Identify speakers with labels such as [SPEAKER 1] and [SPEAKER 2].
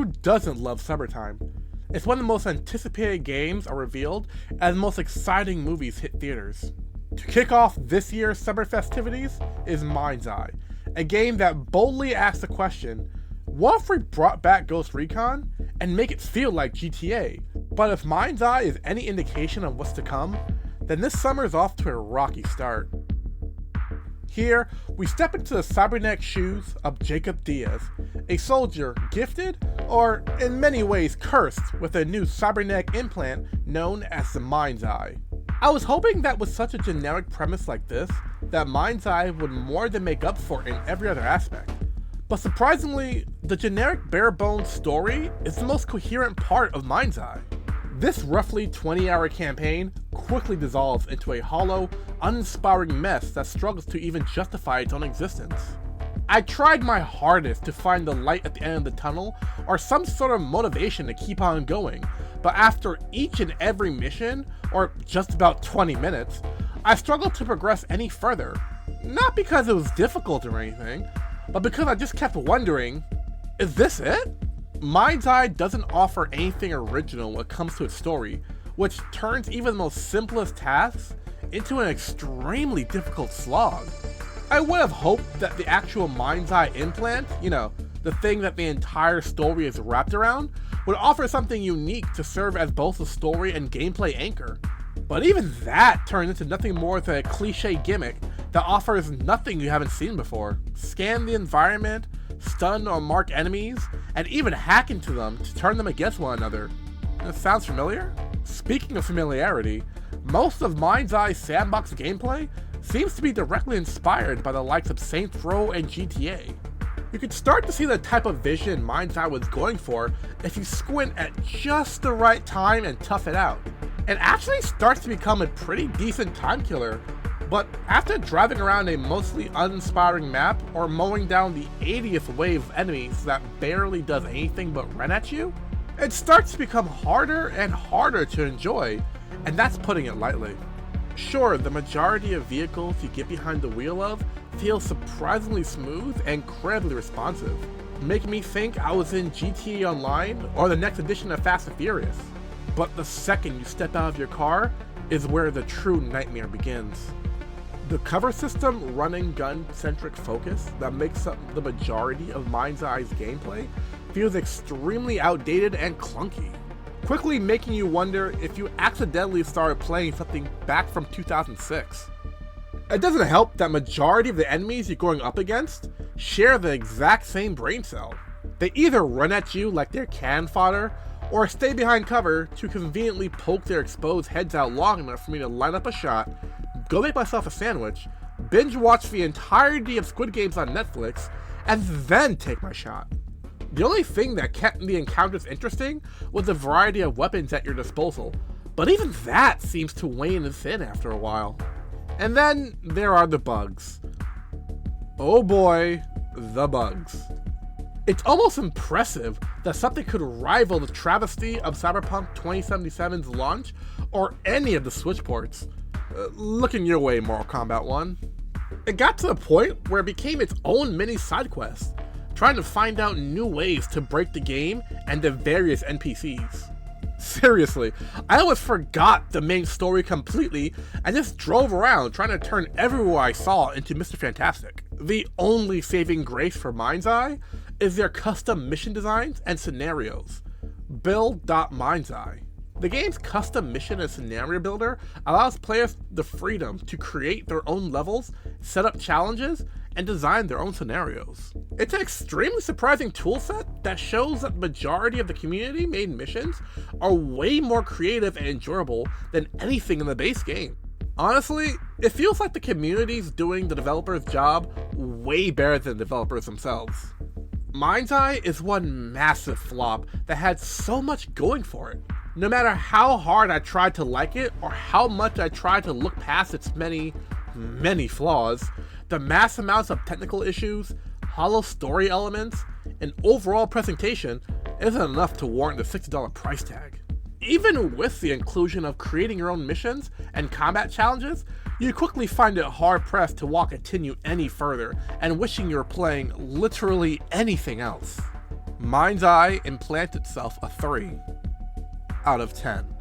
[SPEAKER 1] Who doesn't love summertime? It's one of the most anticipated games are revealed, and the most exciting movies hit theaters. To kick off this year's summer festivities is MindsEye, a game that boldly asks the question, what if we brought back Ghost Recon and make it feel like GTA? But if MindsEye is any indication of what's to come, then this summer is off to a rocky start. Here, we step into the cybernetic shoes of Jacob Diaz, a soldier gifted, or in many ways cursed, with a new cybernetic implant known as the MindsEye. I was hoping that with such a generic premise like this, that MindsEye would more than make up for it in every other aspect. But surprisingly, the generic bare-bones story is the most coherent part of MindsEye. This roughly 20-hour campaign quickly dissolves into a hollow, uninspiring mess that struggles to even justify its own existence. I tried my hardest to find the light at the end of the tunnel or some sort of motivation to keep on going, but after each and every mission, or just about 20 minutes, I struggled to progress any further. Not because it was difficult or anything, but because I just kept wondering, is this it? MindsEye doesn't offer anything original when it comes to its story, which turns even the most simplest tasks into an extremely difficult slog. I would have hoped that the actual MindsEye implant, the thing that the entire story is wrapped around, would offer something unique to serve as both a story and gameplay anchor. But even that turns into nothing more than a cliche gimmick that offers nothing you haven't seen before. Scan the environment, stun or mark enemies, and even hack into them to turn them against one another. That sounds familiar? Speaking of familiarity, most of MindsEye's sandbox gameplay seems to be directly inspired by the likes of Saints Row and GTA. You could start to see the type of vision MindsEye was going for if you squint at just the right time and tough it out. It actually starts to become a pretty decent time killer, but after driving around a mostly uninspiring map or mowing down the 80th wave of enemies that barely does anything but run at you, it starts to become harder and harder to enjoy, and that's putting it lightly. Sure, the majority of vehicles you get behind the wheel of feel surprisingly smooth and incredibly responsive, making me think I was in GTA Online or the next edition of Fast and Furious. But the second you step out of your car is where the true nightmare begins. The cover system run-and-gun centric focus that makes up the majority of MindsEye's gameplay feels extremely outdated and clunky, quickly making you wonder if you accidentally started playing something back from 2006. It doesn't help that majority of the enemies you're going up against share the exact same brain cell. They either run at you like they're cannon fodder, or stay behind cover to conveniently poke their exposed heads out long enough for me to line up a shot, go make myself a sandwich, binge watch the entirety of Squid Games on Netflix, and then take my shot. The only thing that kept the encounters interesting was the variety of weapons at your disposal, but even that seems to wane and thin after a while. And then there are the bugs. Oh boy, the bugs. It's almost impressive that something could rival the travesty of Cyberpunk 2077's launch or any of the Switch ports. Looking your way, Mortal Kombat 1. It got to the point where it became its own mini side quest, trying to find out new ways to break the game and the various NPCs. Seriously, I almost forgot the main story completely and just drove around trying to turn everywhere I saw into Mr. Fantastic. The only saving grace for MindsEye is their custom mission designs and scenarios. Build.MindsEye. The game's custom mission and scenario builder allows players the freedom to create their own levels, set up challenges, and design their own scenarios. It's an extremely surprising toolset that shows that the majority of the community-made missions are way more creative and enjoyable than anything in the base game. Honestly, it feels like the community's doing the developers' job way better than the developers themselves. MindsEye is one massive flop that had so much going for it. No matter how hard I tried to like it or how much I tried to look past its many flaws, the mass amounts of technical issues, hollow story elements, and overall presentation isn't enough to warrant the $60 price tag. Even with the inclusion of creating your own missions and combat challenges, you quickly find it hard-pressed to continue any further and wishing you were playing literally anything else. MindsEye implants itself a 3 out of 10.